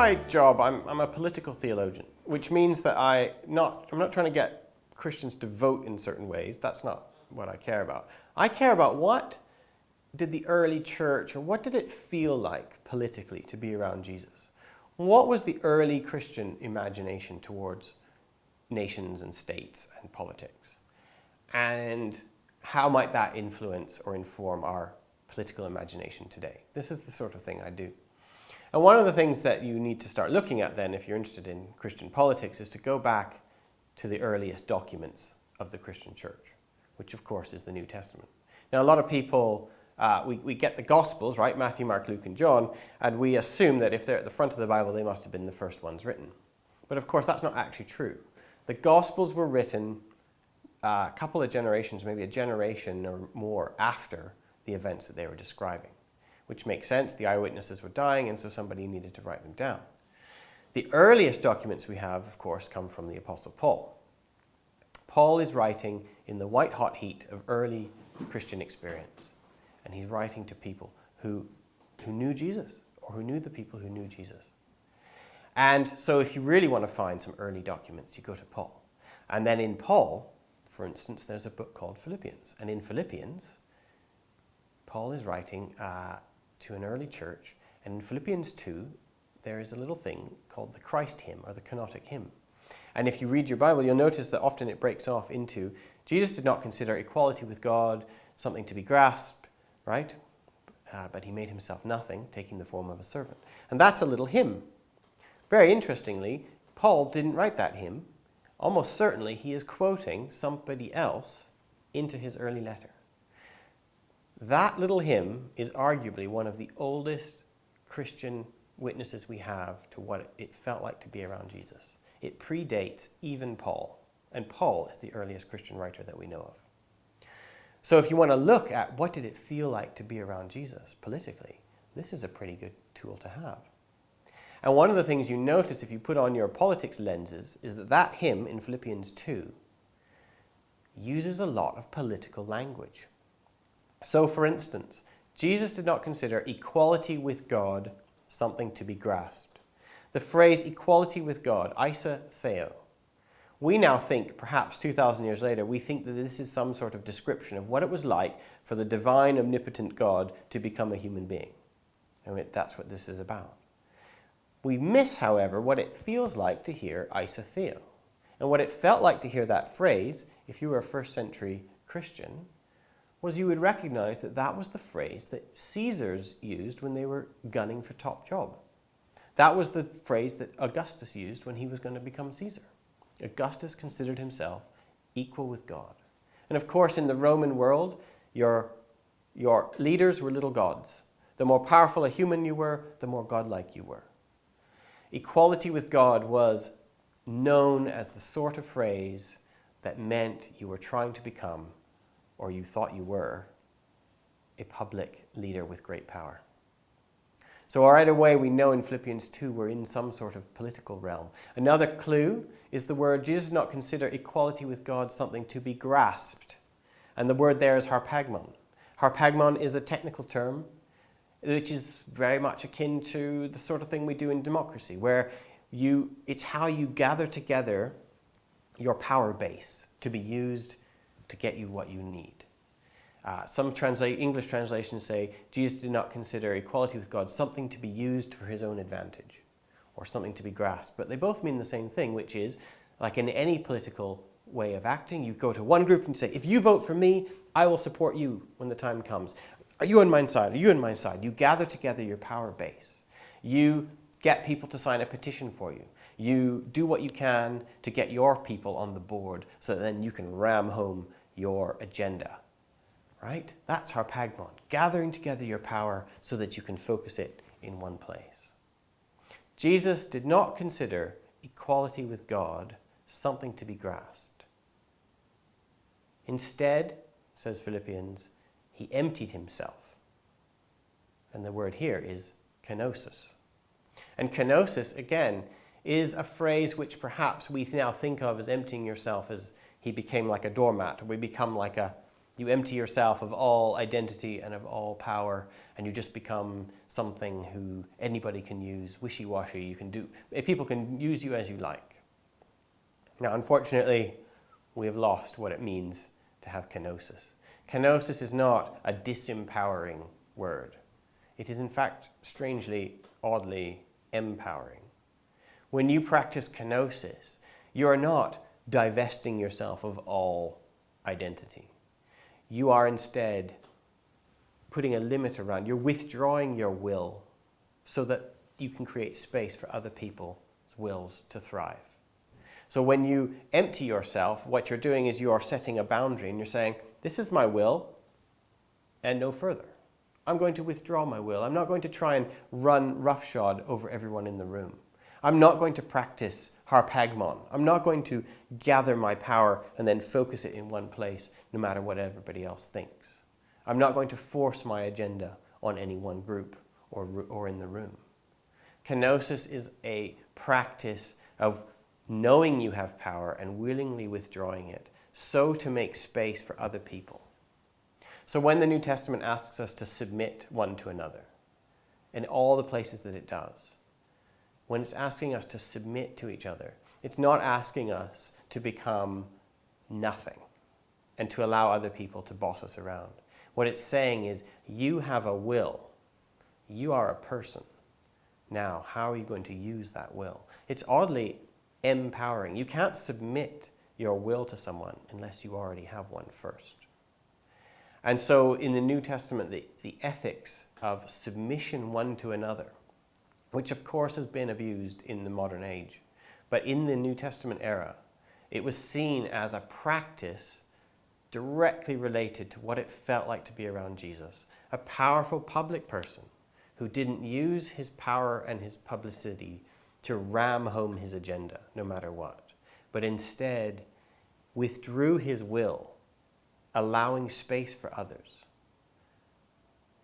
my job, I'm a political theologian, which means that I'm not trying to get Christians to vote in certain ways. That's not what I care about. I care about what did the early church, or what did it feel like politically to be around Jesus? What was the early Christian imagination towards nations and states and politics? And how might that influence or inform our political imagination today? This is the sort of thing I do. And one of the things that you need to start looking at then, if you're interested in Christian politics, is to go back to the earliest documents of the Christian church, which of course is the New Testament. Now, a lot of people, we get the Gospels, right? Matthew, Mark, Luke, and John, and we assume that if they're at the front of the Bible, they must have been the first ones written. But of course, that's not actually true. The Gospels were written a couple of generations, maybe a generation or more after the events that they were describing, which makes sense. The eyewitnesses were dying, and so somebody needed to write them down. The earliest documents we have, of course, come from the Apostle Paul. Paul is writing in the white-hot heat of early Christian experience, and he's writing to people who knew Jesus, or who knew the people who knew Jesus. And so if you really want to find some early documents, you go to Paul. And then in Paul, for instance, there's a book called Philippians. And in Philippians, Paul is writing to an early church. And in Philippians 2, there is a little thing called the Christ hymn, or the kenotic hymn. And if you read your Bible, you'll notice that often it breaks off into, Jesus did not consider equality with God something to be grasped, right? But he made himself nothing, taking the form of a servant. And that's a little hymn. Very interestingly, Paul didn't write that hymn. Almost certainly he is quoting somebody else into his early letter. That little hymn is arguably one of the oldest Christian witnesses we have to what it felt like to be around Jesus. It predates even Paul, and Paul is the earliest Christian writer that we know of. So if you want to look at what did it feel like to be around Jesus politically, this is a pretty good tool to have. And one of the things you notice if you put on your politics lenses is that that hymn in Philippians 2 uses a lot of political language. So for instance, Jesus did not consider equality with God something to be grasped. The phrase equality with God, isa theo, we now think, perhaps 2,000 years later, we think that this is some sort of description of what it was like for the divine, omnipotent God to become a human being. And that's what this is about. We miss, however, what it feels like to hear isa theo. And what it felt like to hear that phrase, if you were a first century Christian, was you would recognize that that was the phrase that Caesars used when they were gunning for top job. That was the phrase that Augustus used when he was going to become Caesar. Augustus considered himself equal with God. And of course, in the Roman world, your leaders were little gods. The more powerful a human you were, the more godlike you were. Equality with God was known as the sort of phrase that meant you were trying to become, or you thought you were, a public leader with great power. So right away we know in Philippians 2 we're in some sort of political realm. Another clue is the word, Jesus did not consider equality with God something to be grasped. And the word there is harpagmon. Harpagmon is a technical term which is very much akin to the sort of thing we do in democracy, where it's how you gather together your power base to be used to get you what you need. Some English translations say, Jesus did not consider equality with God something to be used for his own advantage, or something to be grasped. But they both mean the same thing, which is, like in any political way of acting, you go to one group and say, if you vote for me, I will support you when the time comes. Are you on my side? Are you on my side? You gather together your power base. You get people to sign a petition for you. You do what you can to get your people on the board so that then you can ram home your agenda. Right? That's harpagmon, gathering together your power so that you can focus it in one place. Jesus did not consider equality with God something to be grasped. Instead, says Philippians, he emptied himself. And the word here is canosas. And canosas, again, is a phrase which perhaps we now think of as emptying yourself as he became like a doormat, or we become like a You empty yourself of all identity and of all power, and you just become something who anybody can use, wishy-washy. People can use you as you like. Now, unfortunately, we have lost what it means to have kenosis. Kenosis is not a disempowering word. It is, in fact, strangely, oddly empowering. When you practice kenosis, you are not divesting yourself of all identity. You are instead putting a limit around. You're withdrawing your will so that you can create space for other people's wills to thrive. So when you empty yourself, what you're doing is you are setting a boundary and you're saying, this is my will and no further. I'm going to withdraw my will. I'm not going to try and run roughshod over everyone in the room. I'm not going to practice Pegman. I'm not going to gather my power and then focus it in one place, no matter what everybody else thinks. I'm not going to force my agenda on any one group or in the room. Kenosis is a practice of knowing you have power and willingly withdrawing it, so to make space for other people. So when the New Testament asks us to submit one to another, in all the places that it does, when it's asking us to submit to each other, it's not asking us to become nothing and to allow other people to boss us around. What it's saying is, you have a will. You are a person. Now, how are you going to use that will? It's oddly empowering. You can't submit your will to someone unless you already have one first. And so in the New Testament, the ethics of submission one to another, which of course has been abused in the modern age, but in the New Testament era, it was seen as a practice directly related to what it felt like to be around Jesus, a powerful public person who didn't use his power and his publicity to ram home his agenda, no matter what, but instead withdrew his will, allowing space for others.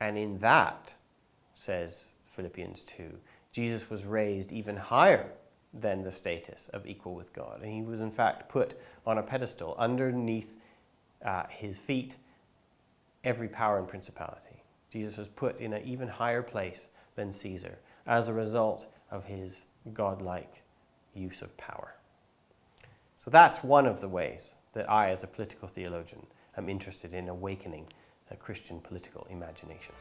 And in that, says Philippians 2, Jesus was raised even higher than the status of equal with God. And he was in fact put on a pedestal underneath his feet, every power and principality. Jesus was put in an even higher place than Caesar as a result of his godlike use of power. So that's one of the ways that I, as a political theologian, am interested in awakening a Christian political imagination.